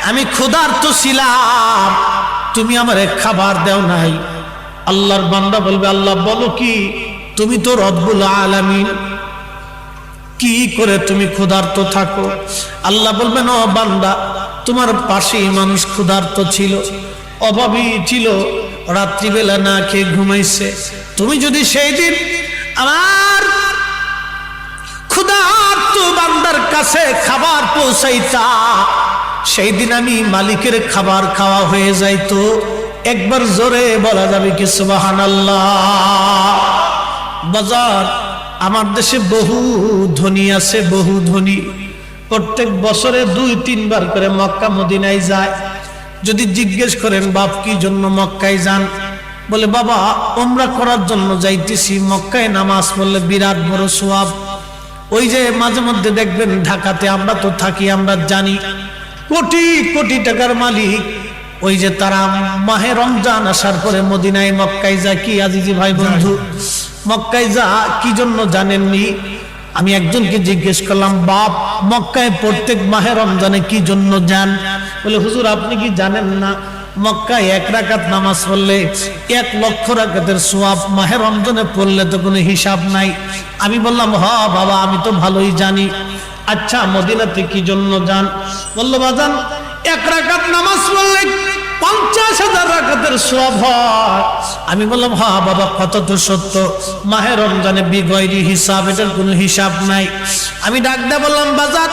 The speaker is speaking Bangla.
আমি ক্ষুধার্ত ছিলাম, তুমি আমারে খাবার দাও নাই। আল্লাহর বান্দা বলবে, আল্লাহ বলো কি, তুমি তো রব্বুল আলামিন, কি করে তুমি ক্ষুধার্ত থাকো? আল্লাহ বলবেন, ও বান্দা, তোমার পাশেই মানুষ ক্ষুধার্ত ছিল, অভাবী ছিল, রাত্রিবেলা না খেয়ে ঘুমাইছে। তুমি যদি সেই দিন আমার ক্ষুধার্ত বান্দার কাছে খাবার পৌঁছাইতা, সেই দিন আমি মালিকের খাবার খাওয়া হয়ে যাইতো। একবার জোরে বলা যাবে কি সুবহানাল্লাহ? বাজার, আমার দেশে বহু ধনী আছে, বহু ধনী, প্রত্যেক বছরে 2-3 বার করে মক্কা মদিনায় যায়। যদি জিজ্ঞেস করেন বাপ কি জন্য মক্কায় যান, বলে বাবা উমরা করার জন্য যাইতেছি, মক্কায় নামাজ পড়লে বিরাট বড় সওয়াব। ওই যে মাঝে মধ্যে দেখবেন ঢাকাতে আমরা তো থাকি, আমরা জানি কোটি কোটি টাকার মালিক, ওই যে তারা মাহে রমজান আসার পরে মদিনায় মক্কায় যায়। কি আজিজি ভাই বন্ধু, মক্কায় যা কি জন্য জানেননি? আমি একজনকে জিজ্ঞেস করলাম, বাপ মক্কায় প্রত্যেক মাহে রমজানে কি জন্য যান? বলে হুজুর আপনি কি জানেন না, মক্কায় 1 রাকাত নামাজ পড়লে 1 লক্ষ রাকাতের সওয়াব, মাহে রমজানে পড়লে তো কোনো হিসাব নাই। আমি বললাম, হ্যাঁ বাবা আমি তো ভালোই জানি। আচ্ছা মদিনাতে কি জন্য যান? বললো বাজান 1 রাকাত নামাজ পড়লে 50,000 রাকাতের সওয়াব হয়। আমি বললাম, হ্যাঁ বাবা কত তো সত্য, মাহে রমজানে বিগয়রি হিসাব, এটার কোনো হিসাব নাই। আমি ডাক দিয়ে বললাম, বাজার